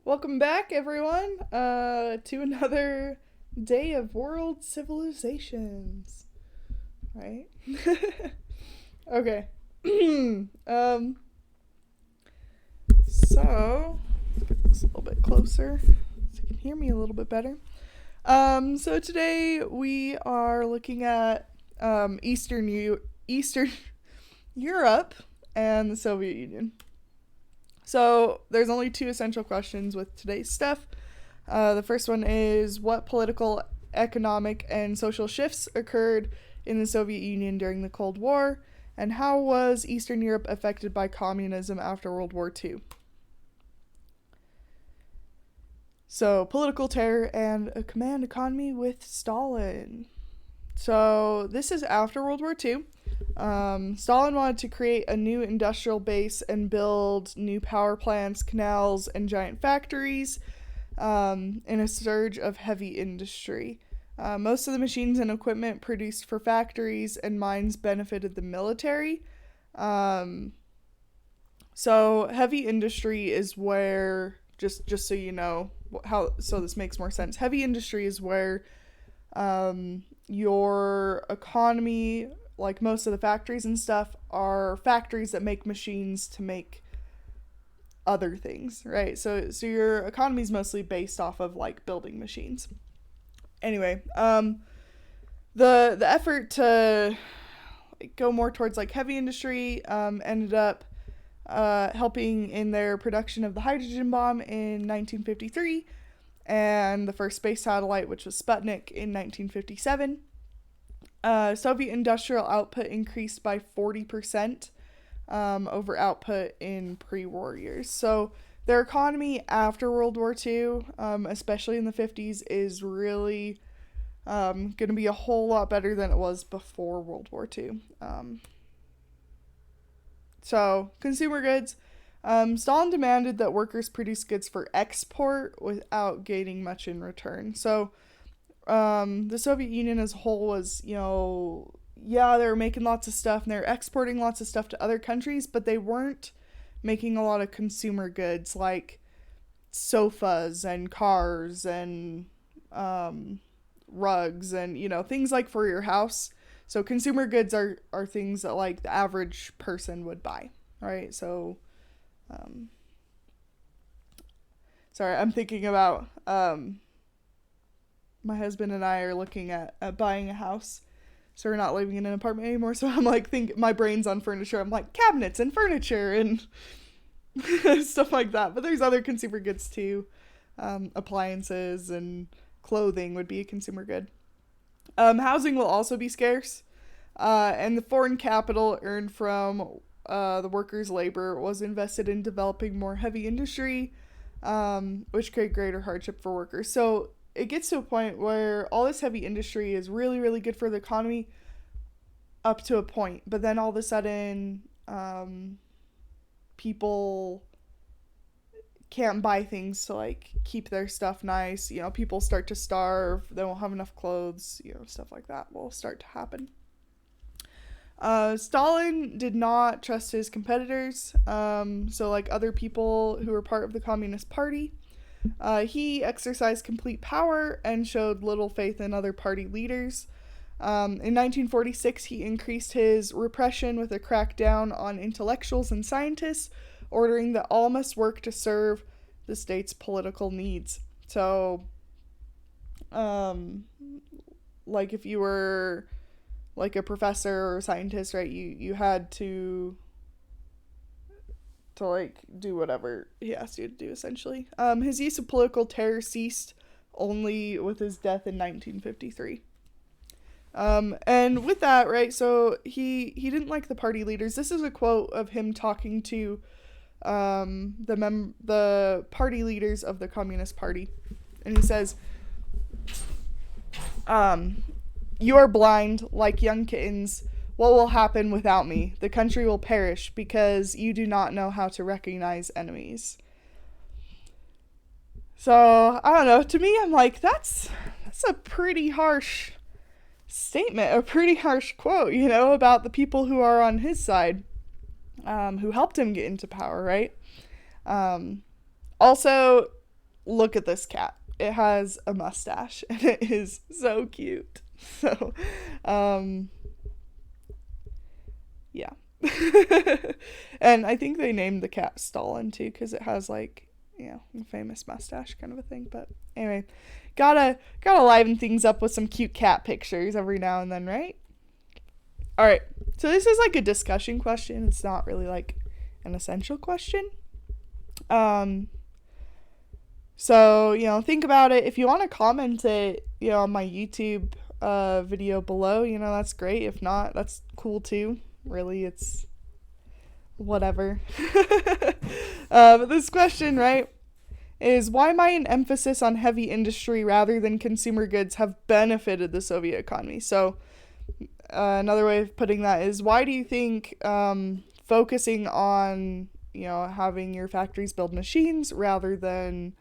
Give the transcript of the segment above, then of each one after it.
Welcome back, everyone, to another day of world civilizations. Right? Okay. um, so, let's get this a little bit closer so you can hear me a little bit better. So today we are looking at Eastern Europe and the Soviet Union. So there's only two essential questions with today's stuff. The first one is what political, economic, and social shifts occurred in the Soviet Union during the Cold War, and how was Eastern Europe affected by communism after World War II? So, political terror and a command economy with Stalin. So, this is after World War II. Stalin wanted to create a new industrial base and build new power plants, canals, and giant factories in a surge of heavy industry. Most of the machines and equipment produced for factories and mines benefited the military. So heavy industry is where, just so you know, so this makes more sense. Heavy industry is where your economy, like most of the factories and stuff, are factories that make machines to make other things, right? So your economy is mostly based off of like building machines. Anyway, the effort to go more towards like heavy industry ended up helping in their production of the hydrogen bomb in 1953 and the first space satellite, which was Sputnik, in 1957. Soviet industrial output increased by 40% over output in pre-war years. So their economy after World War II, especially in the 50s, is really going to be a whole lot better than it was before World War II. So, consumer goods. Stalin demanded that workers produce goods for export without gaining much in return. So, the Soviet Union as a whole was, they were making lots of stuff and they were exporting lots of stuff to other countries, but they weren't making a lot of consumer goods like sofas and cars and rugs and, things like for your house. So consumer goods are things that like the average person would buy, right? So, sorry, I'm thinking about my husband and I are looking at buying a house. So we're not living in an apartment anymore. So I'm like, my brain's on furniture. I'm like cabinets and furniture and stuff like that. But there's other consumer goods too. Appliances and clothing would be a consumer good. Housing will also be scarce. And the foreign capital earned from the workers' labor was invested in developing more heavy industry, which create greater hardship for workers. So it gets to a point where all this heavy industry is really, really good for the economy up to a point. But then all of a sudden, people can't buy things to like keep their stuff nice. People start to starve. They won't have enough clothes. Stuff like that will start to happen. Stalin did not trust his competitors. So like other people who were part of the Communist Party. He exercised complete power and showed little faith in other party leaders. In 1946, he increased his repression with a crackdown on intellectuals and scientists, ordering that all must work to serve the state's political needs. So, like if you were like a professor or a scientist, right, you had to like do whatever he asked you to do, essentially. His use of political terror ceased only with his death in 1953. And with that, right, so he didn't like the party leaders. This is a quote of him talking to the party leaders of the Communist Party. And he says, "You are blind, like young kittens. What will happen without me? The country will perish because you do not know how to recognize enemies." So, I don't know. To me, I'm like, that's a pretty harsh statement, a pretty harsh quote, about the people who are on his side, who helped him get into power, right? Also, look at this cat. It has a mustache and it is so cute. So, yeah. And I think they named the cat Stalin too, because it has like, a famous mustache kind of a thing. But anyway, gotta liven things up with some cute cat pictures every now and then, right? All right. So this is like a discussion question. It's not really like an essential question. So, think about it. If you want to comment it, on my YouTube video below, that's great. If not, that's cool too. Really, it's whatever. But this question, right, is why might an emphasis on heavy industry rather than consumer goods have benefited the Soviet economy? So another way of putting that is, why do you think focusing on, having your factories build machines rather than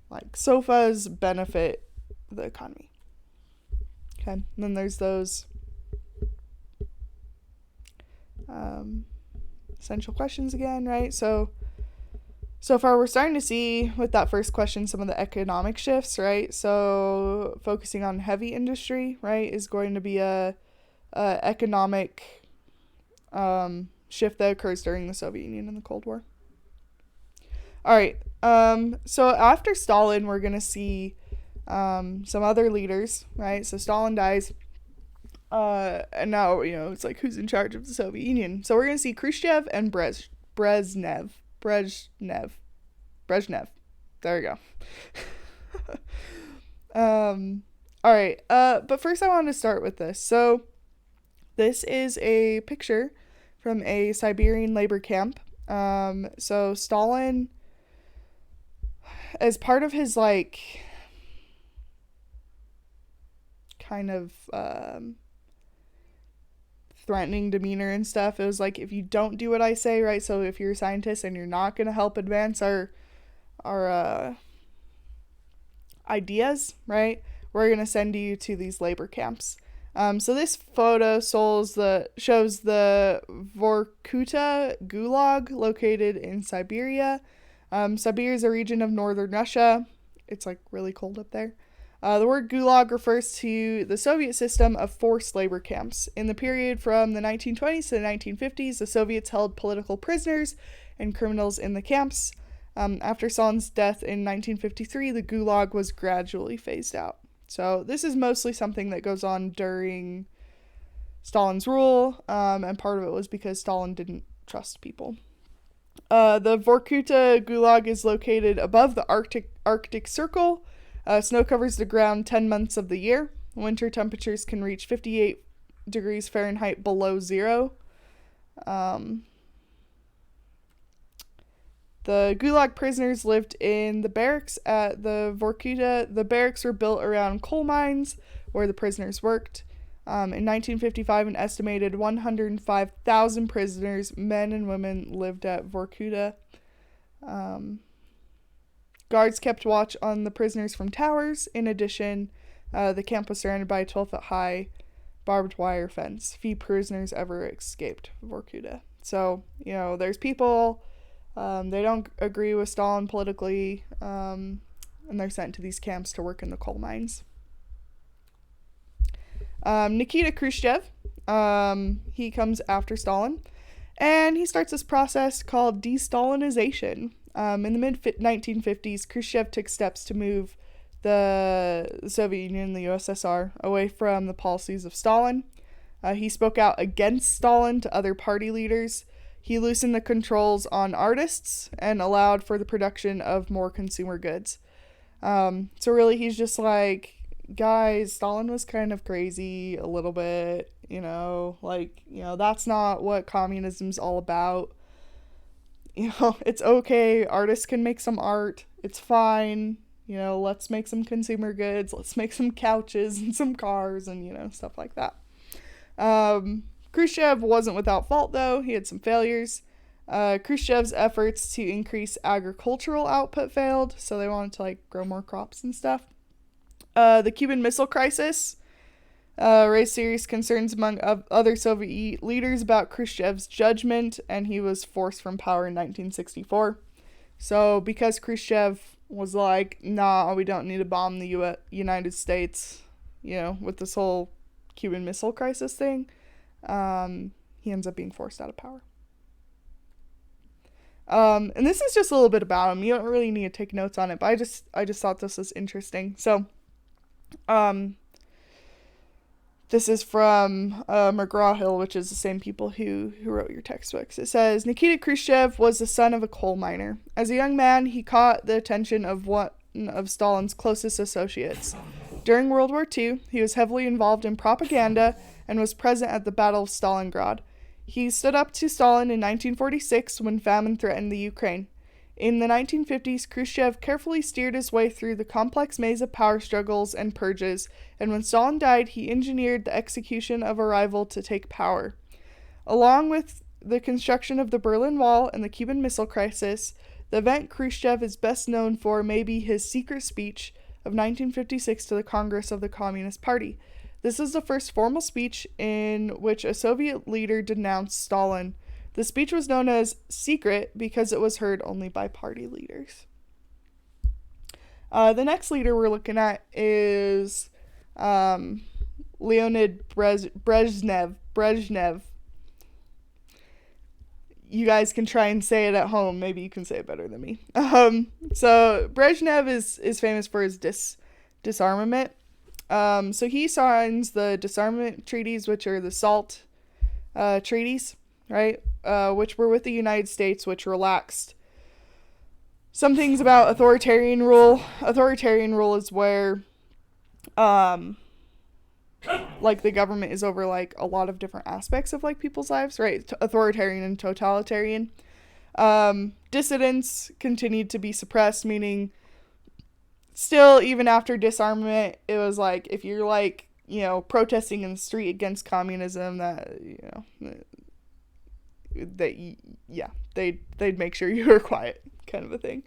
like sofas benefit the economy? Okay, and then there's those essential questions again, right? So far we're starting to see with that first question some of the economic shifts, right? So focusing on heavy industry, right, is going to be a economic shift that occurs during the Soviet Union and the Cold War. All right. So after Stalin, we're gonna see some other leaders, right? So Stalin dies. And now, it's like, who's in charge of the Soviet Union? So we're going to see Khrushchev and Brezhnev. There we go. All right. But first I want to start with this. So this is a picture from a Siberian labor camp. So Stalin, as part of his, like, kind of, threatening demeanor and stuff, it was like, if you don't do what I say, right, so if you're a scientist and you're not going to help advance our ideas, right, we're going to send you to these labor camps. So this photo shows the Vorkuta Gulag located in Siberia. Siberia is a region of northern Russia. It's like really cold up there. The word gulag refers to the Soviet system of forced labor camps. In the period from the 1920s to the 1950s, the Soviets held political prisoners and criminals in the camps. After Stalin's death in 1953, the gulag was gradually phased out. So this is mostly something that goes on during Stalin's rule, and part of it was because Stalin didn't trust people. The Vorkuta Gulag is located above the Arctic Circle. Snow covers the ground 10 months of the year. Winter temperatures can reach 58 degrees Fahrenheit below zero. The Gulag prisoners lived in the barracks at the Vorkuta. The barracks were built around coal mines where the prisoners worked. In 1955, an estimated 105,000 prisoners, men and women, lived at Vorkuta. Guards kept watch on the prisoners from towers. In addition, the camp was surrounded by a 12-foot-high barbed wire fence. Few prisoners ever escaped Vorkuta. So, there's people, they don't agree with Stalin politically, and they're sent to these camps to work in the coal mines. Nikita Khrushchev, he comes after Stalin, and he starts this process called de-Stalinization. In the mid-1950s, Khrushchev took steps to move the Soviet Union and the USSR away from the policies of Stalin. He spoke out against Stalin to other party leaders. He loosened the controls on artists and allowed for the production of more consumer goods. So really, he's just like, guys, Stalin was kind of crazy a little bit, that's not what communism's all about. It's okay. Artists can make some art. It's fine. Let's make some consumer goods. Let's make some couches and some cars and, stuff like that. Khrushchev wasn't without fault, though. He had some failures. Khrushchev's efforts to increase agricultural output failed, so they wanted to, grow more crops and stuff. The Cuban Missile Crisis raised serious concerns among other Soviet leaders about Khrushchev's judgment, and he was forced from power in 1964. So because Khrushchev was like, nah, we don't need to bomb the United States, with this whole Cuban Missile Crisis thing. He ends up being forced out of power. And this is just a little bit about him. You don't really need to take notes on it, but I just thought this was interesting. So, this is from McGraw-Hill, which is the same people who wrote your textbooks. It says, Nikita Khrushchev was the son of a coal miner. As a young man, he caught the attention of one of Stalin's closest associates. During World War II, he was heavily involved in propaganda and was present at the Battle of Stalingrad. He stood up to Stalin in 1946 when famine threatened the Ukraine. In the 1950s, Khrushchev carefully steered his way through the complex maze of power struggles and purges, and when Stalin died, he engineered the execution of a rival to take power. Along with the construction of the Berlin Wall and the Cuban Missile Crisis, the event Khrushchev is best known for may be his secret speech of 1956 to the Congress of the Communist Party. This is the first formal speech in which a Soviet leader denounced Stalin. The speech was known as secret because it was heard only by party leaders. The next leader we're looking at is Leonid Brezhnev. You guys can try and say it at home. Maybe you can say it better than me. So Brezhnev is famous for his disarmament. So he signs the disarmament treaties, which are the SALT treaties, right? Which were with the United States, which relaxed some things about authoritarian rule. Authoritarian rule is where, like, the government is over, like, a lot of different aspects of, like, people's lives, right? Authoritarian and totalitarian. Dissidents continued to be suppressed, meaning still, even after disarmament, it was like, if you're, like, protesting in the street against communism, that, they'd make sure you were quiet, kind of a thing.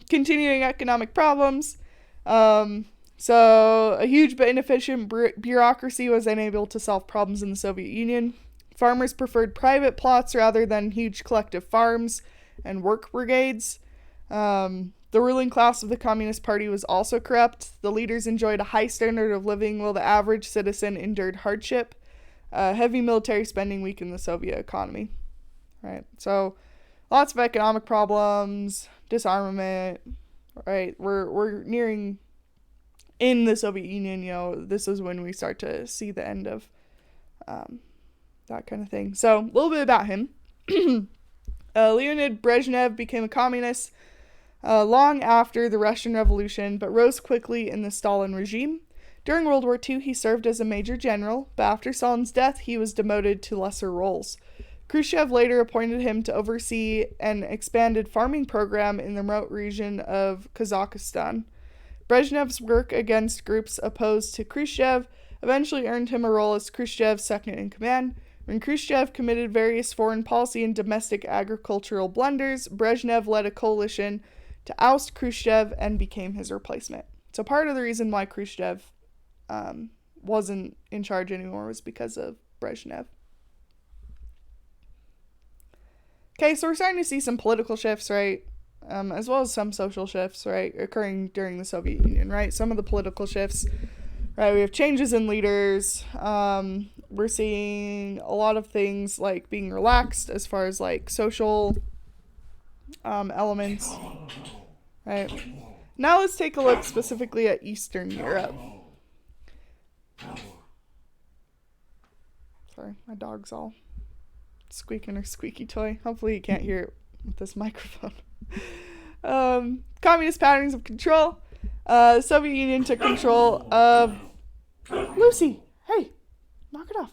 Continuing economic problems. So a huge but inefficient bureaucracy was unable to solve problems in the Soviet Union. Farmers preferred private plots rather than huge collective farms and work brigades. The ruling class of the Communist Party was also corrupt. The leaders enjoyed a high standard of living while the average citizen endured hardship. Heavy military spending weakened the Soviet economy. Right, so lots of economic problems, disarmament. Right, we're nearing, in the Soviet Union, this is when we start to see the end of that kind of thing. So a little bit about him. Leonid Brezhnev became a communist long after the Russian Revolution, but rose quickly in the Stalin regime. During World War II, he served as a major general, but after Stalin's death, he was demoted to lesser roles. Khrushchev later appointed him to oversee an expanded farming program in the remote region of Kazakhstan. Brezhnev's work against groups opposed to Khrushchev eventually earned him a role as Khrushchev's second-in-command. When Khrushchev committed various foreign policy and domestic agricultural blunders, Brezhnev led a coalition to oust Khrushchev and became his replacement. So part of the reason why Khrushchev wasn't in charge anymore was because of Brezhnev. Okay, so we're starting to see some political shifts, right? As well as some social shifts, right, occurring during the Soviet Union, right? Some of the political shifts, right? We have changes in leaders. We're seeing a lot of things like being relaxed as far as like social elements, right? Now let's take a look specifically at Eastern Europe. Sorry, my dog's all squeaking her squeaky toy. Hopefully you can't hear it with this microphone. Communist patterns of control. The Soviet Union took control of... Lucy, hey, knock it off.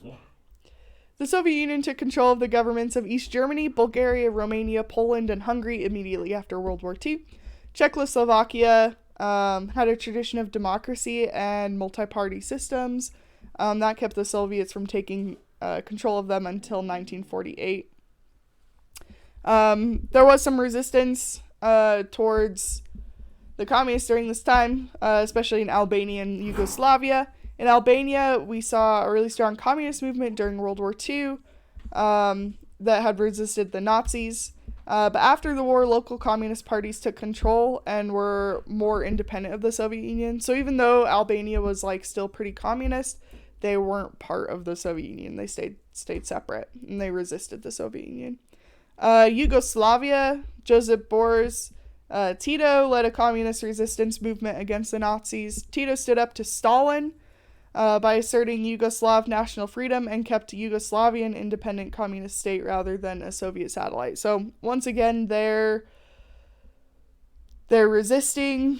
The Soviet Union took control of the governments of East Germany, Bulgaria, Romania, Poland, and Hungary immediately after World War II. Czechoslovakia had a tradition of democracy and multi-party systems. That kept the Soviets from taking control of them until 1948. There was some resistance towards the communists during this time, especially in Albania and Yugoslavia. In Albania, we saw a really strong communist movement during World War II that had resisted the Nazis. But after the war, local communist parties took control and were more independent of the Soviet Union. So even though Albania was like still pretty communist, they weren't part of the Soviet Union. They stayed separate, and they resisted the Soviet Union. Yugoslavia, Josip Broz Tito led a communist resistance movement against the Nazis. Tito stood up to Stalin by asserting Yugoslav national freedom and kept a Yugoslavian independent communist state rather than a Soviet satellite. So once again, they're resisting.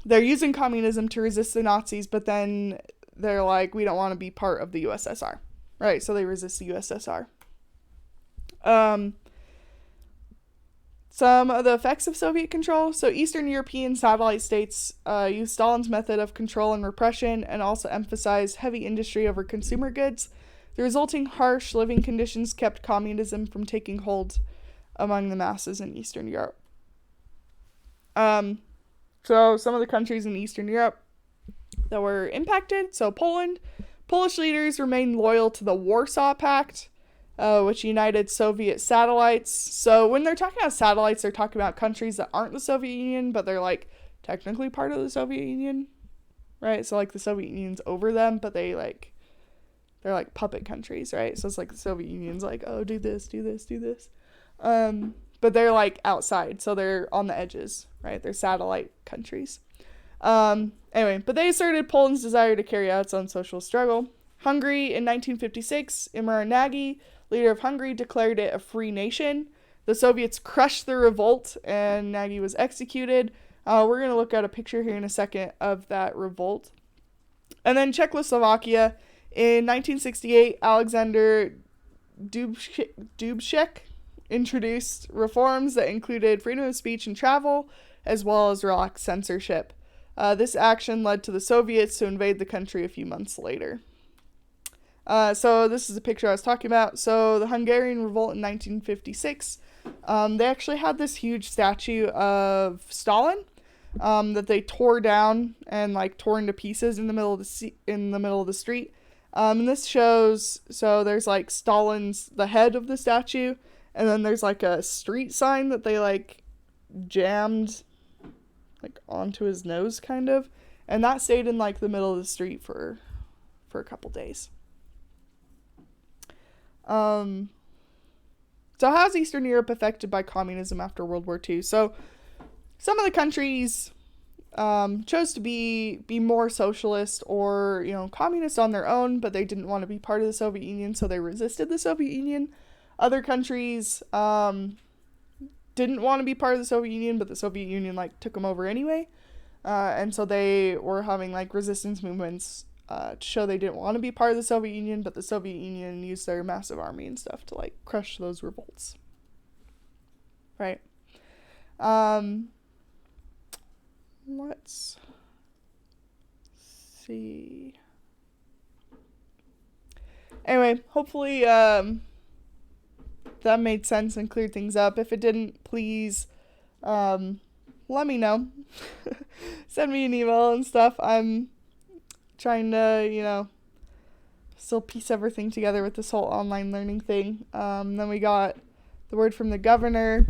They're using communism to resist the Nazis, but then they're like, we don't want to be part of the USSR, right? So they resist the USSR. Some of the effects of Soviet control. So Eastern European satellite states used Stalin's method of control and repression and also emphasized heavy industry over consumer goods. The resulting harsh living conditions kept communism from taking hold among the masses in Eastern Europe. So some of the countries in Eastern Europe that were impacted. So Poland. Polish leaders remained loyal to the Warsaw Pact, which united Soviet satellites. So when they're talking about satellites, they're talking about countries that aren't the Soviet Union, but they're like technically part of the Soviet Union, right? So like the Soviet Union's over them, but they're like puppet countries, right? So it's like the Soviet Union's like, oh, do this, do this, do this. But they're like outside, so they're on the edges, right? They're satellite countries. Anyway, but they asserted Poland's desire to carry out its own social struggle. Hungary in 1956, Imre Nagy, leader of Hungary, declared it a free nation. The Soviets crushed the revolt and Nagy was executed. We're going to look at a picture here in a second of that revolt. And then Czechoslovakia in 1968, Alexander Dubček introduced reforms that included freedom of speech and travel, as well as relaxed censorship. This action led to the Soviets to invade the country a few months later. So this is a picture I was talking about. So the Hungarian revolt in 1956, they actually had this huge statue of Stalin that they tore down and like tore into pieces in the middle of the street. And this shows, so there's like Stalin's the head of the statue, and then there's like a street sign that they like jammed like onto his nose kind of, and that stayed in like the middle of the street for a couple days. So how's Eastern Europe affected by communism after World War II? So some of the countries chose to be more socialist or, communist on their own, but they didn't want to be part of the Soviet Union, so they resisted the Soviet Union. Other countries didn't want to be part of the Soviet Union, but the Soviet Union took them over anyway. And so they were having resistance movements to show they didn't want to be part of the Soviet Union, but the Soviet Union used their massive army and stuff to crush those revolts. Right. Let's see. Anyway, hopefully that made sense and cleared things up. If it didn't, please let me know. Send me an email and stuff. I'm trying to, still piece everything together with this whole online learning thing. Then we got the word from the governor.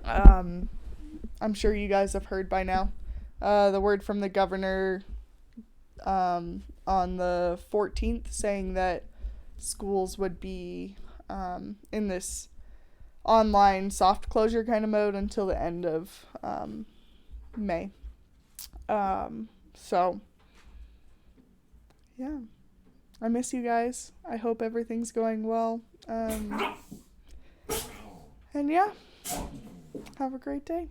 I'm sure you guys have heard by now. The word from the governor on the 14th saying that schools would be in this online soft closure kind of mode until the end of May. So, yeah. I miss you guys. I hope everything's going well. And yeah, have a great day.